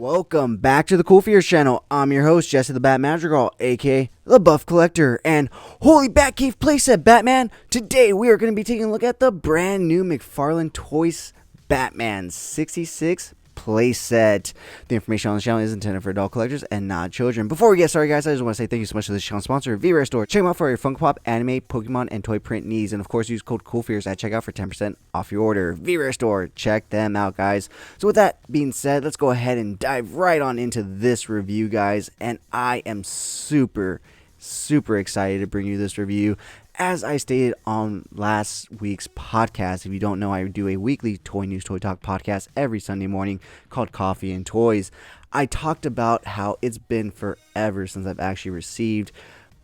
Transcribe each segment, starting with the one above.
Welcome back to the CoolFigurez channel. I'm your host, Jesse the Bat Madrigal, aka the Buff Collector, and holy Batcave Playset Batman. Today we are going to be taking a look at the brand new McFarlane Toys Batman 66 playset. The information on the channel is intended for adult collectors and not children. Before we get started, guys, I just want to say thank you so much to this channel sponsor, CoolFigurez Store. Check them out for your Funko Pop, anime, Pokemon, and toy print needs. And of course, use code CoolFigurez at checkout for 10% off your order. CoolFigurez Store. Check them out, guys. So with that being said, let's go ahead and dive right on into this review, guys. And I am super excited to bring you this review. As I stated on last week's podcast, if you don't know, I do a weekly Toy News Toy Talk podcast every Sunday morning called Coffee and Toys. I talked about how it's been forever since I've actually received,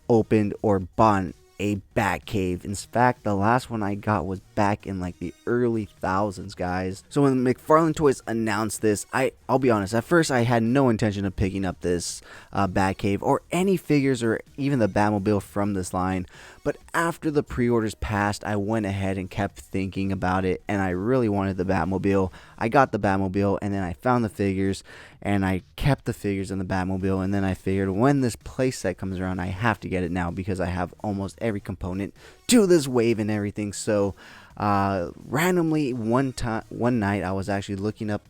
opened, or bought a Batcave. In fact, the last one I got was back in like the early thousands, guys. So when McFarlane Toys announced this, I'll be honest, at first I had no intention of picking up this Batcave or any figures or even the Batmobile from this line. But after the pre-orders passed, I went ahead and kept thinking about it, and I really wanted the Batmobile. I got the Batmobile, and then I found the figures, and I kept the figures in the Batmobile, and then I figured when this playset comes around, I have to get it now because I have almost every component to this wave and everything. So randomly one night I was actually looking up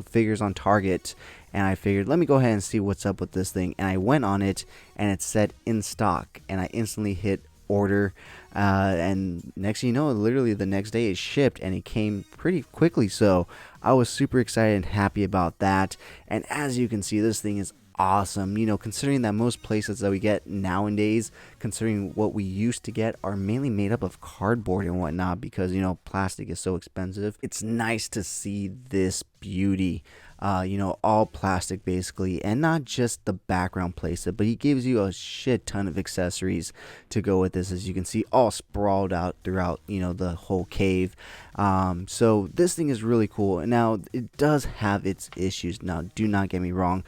figures on Target, and I figured, let me go ahead and see what's up with this thing. And I went on it, and it said in stock, and I instantly hit order, and next thing you know, literally the next day it shipped, and it came pretty quickly. So I was super excited and happy about that. And as you can see, this thing is awesome. You know, considering that most playsets that we get nowadays, considering what we used to get, are mainly made up of cardboard and whatnot, because you know, plastic is so expensive. It's nice to see this beauty, you know, all plastic basically, and not just the background playset, but he gives you a shit ton of accessories to go with this, as you can see, all sprawled out throughout, you know, the whole cave. So this thing is really cool. Now it does have its issues. Now do not get me wrong,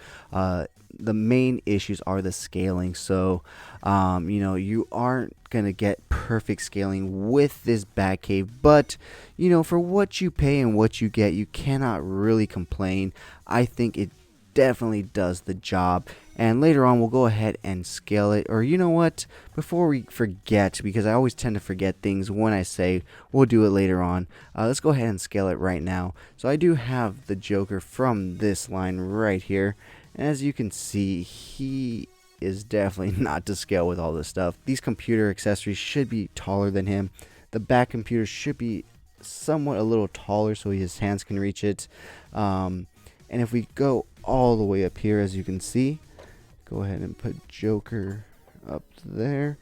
the main issues are the scaling. So you know, you aren't gonna get perfect scaling with this Batcave, but you know, for what you pay and what you get, you cannot really complain. I think it definitely does the job, and later on we'll go ahead and scale it. Or you know what, before we forget, because I always tend to forget things when I say we'll do it later on, let's go ahead and scale it right now. So I do have the Joker from this line right here, and as you can see, he is definitely not to scale with all this stuff. These computer accessories should be taller than him. The back computer should be somewhat a little taller so his hands can reach it. And if we go all the way up here, as you can see, go ahead and put Joker up there.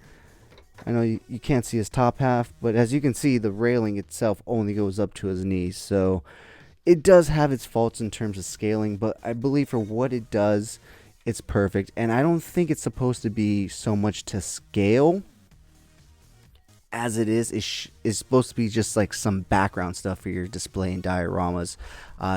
I know you can't see his top half, but as you can see, the railing itself only goes up to his knees. So it does have its faults in terms of scaling, but I believe for what it does, it's perfect. And I don't think it's supposed to be so much to scale as it is. It's supposed to be just like some background stuff for your display and dioramas,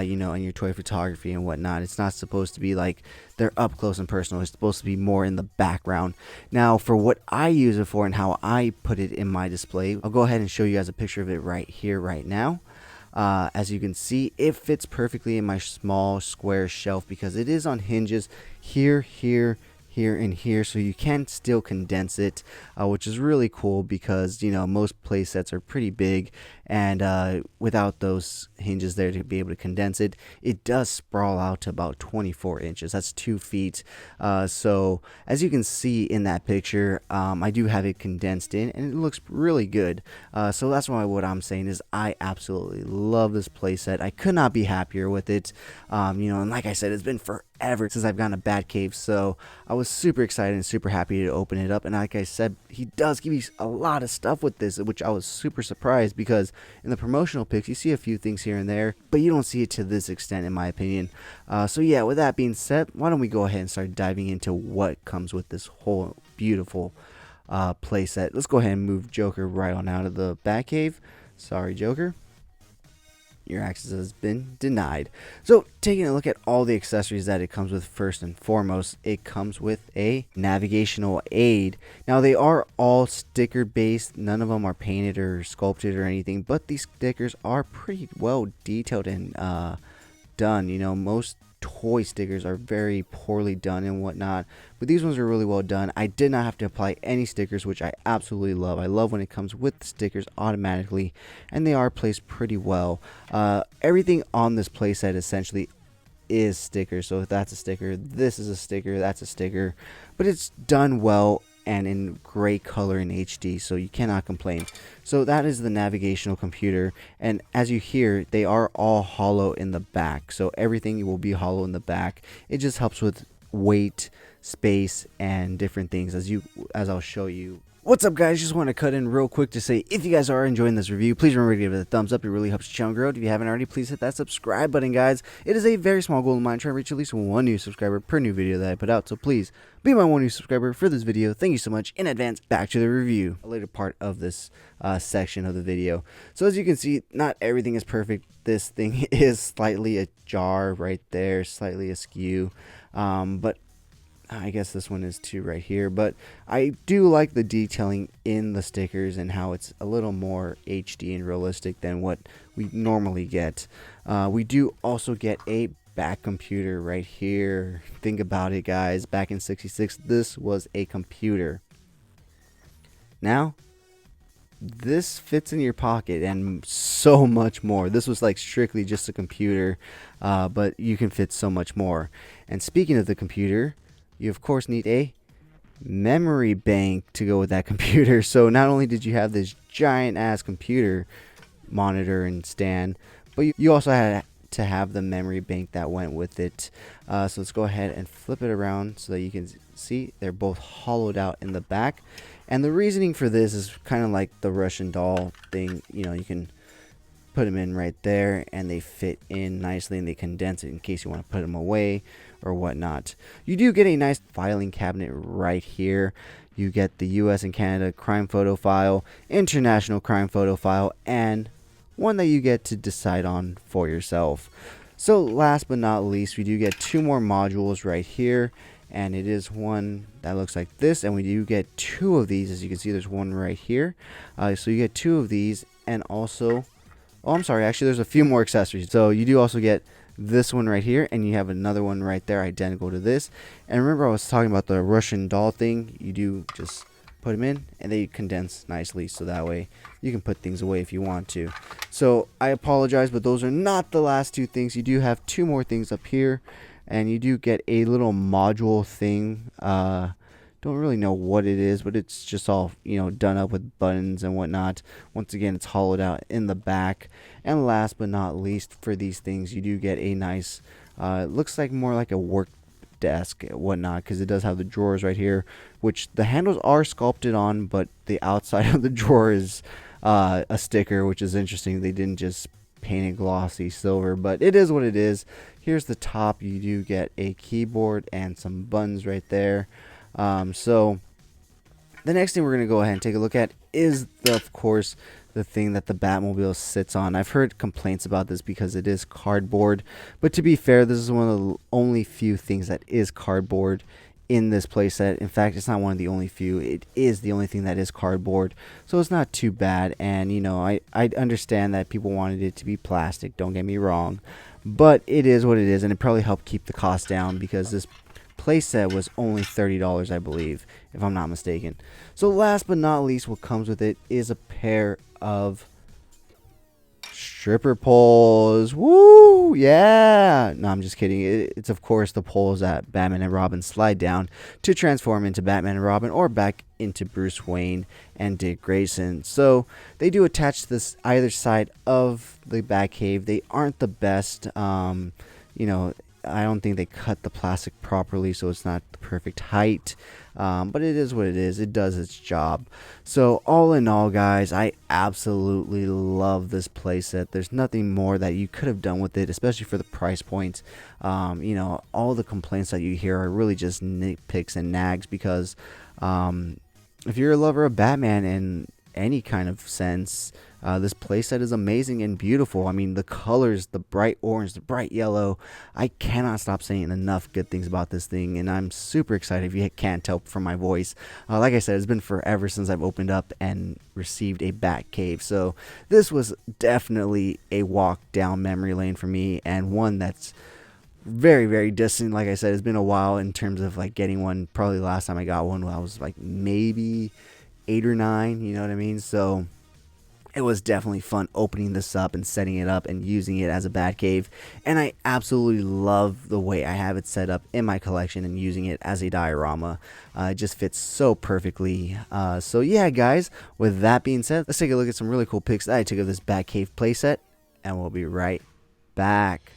you know, and your toy photography and whatnot. It's not supposed to be like they're up close and personal. It's supposed to be more in the background. Now, for what I use it for and how I put it in my display, I'll go ahead and show you guys a picture of it right here, right now. As you can see, it fits perfectly in my small square shelf because it is on hinges here, and here, so you can still condense it, which is really cool because, you know, most play sets are pretty big, and without those hinges there to be able to condense it, it does sprawl out to about 24 inches. That's 2 feet. So as you can see in that picture, I do have it condensed in, and it looks really good. So that's why what I'm saying is I absolutely love this playset. I could not be happier with it. You know, and like I said, it's been forever since I've gotten a Batcave, so I was super excited and super happy to open it up. And like I said, he does give you a lot of stuff with this, which I was super surprised, because in the promotional pics you see a few things here and there, but you don't see it to this extent, in my opinion. So yeah, with that being said, why don't we go ahead and start diving into what comes with this whole beautiful playset. Let's go ahead and move Joker right on out of the Batcave. Sorry, Joker, your access has been denied. So taking a look at all the accessories that it comes with, first and foremost, it comes with a navigational aid. Now they are all sticker based, none of them are painted or sculpted or anything, but these stickers are pretty well detailed and done. You know, most toy stickers are very poorly done and whatnot, but these ones are really well done. I did not have to apply any stickers, which I absolutely love. I love when it comes with the stickers automatically, and they are placed pretty well. Everything on this playset essentially is stickers. So if that's a sticker, this is a sticker, that's a sticker, but it's done well and in great color in HD, so you cannot complain. So that is the navigational computer, and as you hear, they are all hollow in the back, so everything will be hollow in the back. It just helps with weight, space, and different things as I'll show you. What's up, guys? Just want to cut in real quick to say, if you guys are enjoying this review, please remember to give it a thumbs up. It really helps the channel grow. If you haven't already, please hit that subscribe button, guys. It is a very small goal of mine, trying to reach at least 1 new subscriber per new video that I put out. So please be my 1 new subscriber for this video. Thank you so much in advance. Back to the review, a later part of this section of the video. So as you can see, not everything is perfect. This thing is slightly ajar right there, slightly askew, but I guess this one is too right here, but I do like the detailing in the stickers and how it's a little more HD and realistic than what we normally get. We do also get a back computer right here. Think about it, guys. Back in '66, this was a computer. Now, this fits in your pocket and so much more. This was like strictly just a computer, but you can fit so much more. And speaking of the computer, you of course need a memory bank to go with that computer. So not only did you have this giant ass computer monitor and stand, but you also had to have the memory bank that went with it. So let's go ahead and flip it around so that you can see they're both hollowed out in the back. And the reasoning for this is kind of like the Russian doll thing. You know, you can put them in right there and they fit in nicely, and they condense it in case you want to put them away or whatnot. You do get a nice filing cabinet right here. You get the US and Canada crime photo file, international crime photo file, and one that you get to decide on for yourself. So last but not least, we do get 2 more modules right here, and it is one that looks like this, and we do get 2 of these. As you can see, there's one right here. So you get 2 of these, and also, oh, I'm sorry, actually there's a few more accessories. So you do also get this one right here, and you have another one right there identical to this. And remember, I was talking about the Russian doll thing. You do just put them in and they condense nicely, so that way you can put things away if you want to. So I apologize, but those are not the last 2 things. You do have 2 more things up here, and you do get a little module thing. Don't really know what it is, but it's just all, you know, done up with buttons and whatnot. Once again, it's hollowed out in the back. And last but not least, for these things, you do get a nice, it looks like more like a work desk and whatnot, because it does have the drawers right here, which the handles are sculpted on, but the outside of the drawer is a sticker, which is interesting. They didn't just paint it glossy silver, but it is what it is. Here's the top. You do get a keyboard and some buttons right there. So the next thing we're going to go ahead and take a look at is, of course, the thing that the Batmobile sits on. I've heard complaints about this because it is cardboard, but to be fair, this is one of the only few things that is cardboard in this playset. In fact, it's not one of the only few. It is the only thing that is cardboard, so it's not too bad. And you know, I understand that people wanted it to be plastic, don't get me wrong, but it is what it is, and it probably helped keep the cost down because this playset was only $30, I believe, if I'm not mistaken. So last but not least, what comes with it is a pair of stripper poles. Woo! Yeah! No, I'm just kidding. It's of course the poles that Batman and Robin slide down to transform into Batman and Robin, or back into Bruce Wayne and Dick Grayson. So they do attach to this either side of the Batcave. They aren't the best. You know, I don't think they cut the plastic properly, so it's not the perfect height, but it is what it is. It does its job. So all in all, guys, I absolutely love this playset. There's nothing more that you could have done with it, especially for the price points. You know, all the complaints that you hear are really just nitpicks and nags, because if you're a lover of Batman and any kind of sense. This playset is amazing and beautiful. I mean, the colors, the bright orange, the bright yellow. I cannot stop saying enough good things about this thing, and I'm super excited if you can't tell from my voice. Like I said, it's been forever since I've opened up and received a Batcave, so this was definitely a walk down memory lane for me, and one that's very, very distant. Like I said, it's been a while in terms of like getting one. Probably the last time I got one, I was like maybe 8 or 9, you know what I mean? So it was definitely fun opening this up and setting it up and using it as a Batcave, and I absolutely love the way I have it set up in my collection and using it as a diorama. It just fits so perfectly. So yeah, guys, with that being said, let's take a look at some really cool pics that I took of this Batcave playset, and we'll be right back.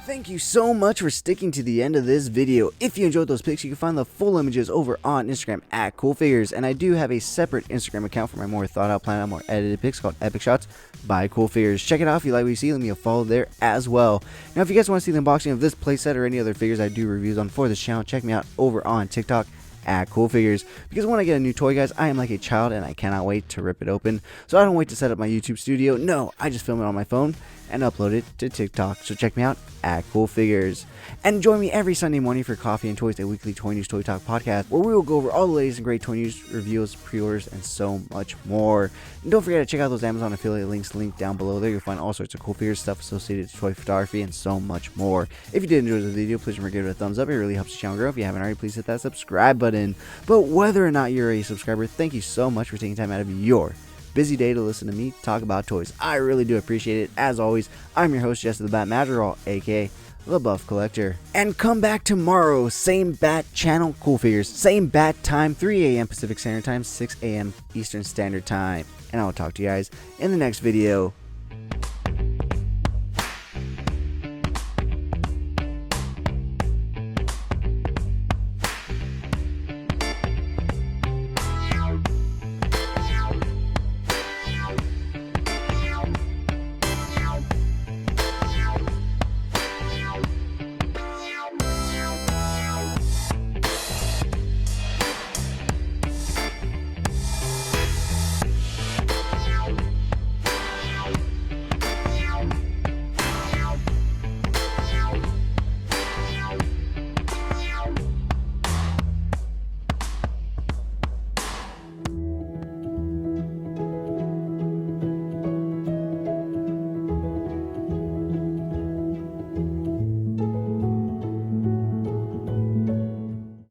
Thank you so much for sticking to the end of this video. If you enjoyed those pics, you can find the full images over on Instagram at CoolFigurez, and I do have a separate Instagram account for my more thought out, planned out, more edited pics called Epic Shots by CoolFigurez. Check it out if you like what you see. Leave me a follow there as well. Now, if you guys want to see the unboxing of this playset or any other figures I do reviews on for this channel, check me out over on TikTok at CoolFigurez, because when I get a new toy, guys, I am like a child and I cannot wait to rip it open. So I don't wait to set up my YouTube studio. No, I just film it on my phone and upload it to TikTok. So check me out at CoolFigurez, and join me every Sunday morning for Coffee and Toys, a weekly toy news toy talk podcast where we will go over all the latest and great toy news, reviews, pre-orders, and so much more. And don't forget to check out those Amazon affiliate links linked down below. There you'll find all sorts of CoolFigurez stuff associated to toy photography and so much more. If you did enjoy the video, please remember to give it a thumbs up. It really helps the channel grow. If you haven't already, please hit that subscribe button. But whether or not you're a subscriber, thank you so much for taking time out of your busy day to listen to me talk about toys. I really do appreciate it. As always, I'm your host, Jesse the Bat Madrigal, aka the Buff Collector. And come back tomorrow, same bat channel, CoolFigurez, same bat time, 3 a.m. Pacific Standard Time, 6 a.m. Eastern Standard Time. And I will talk to you guys in the next video.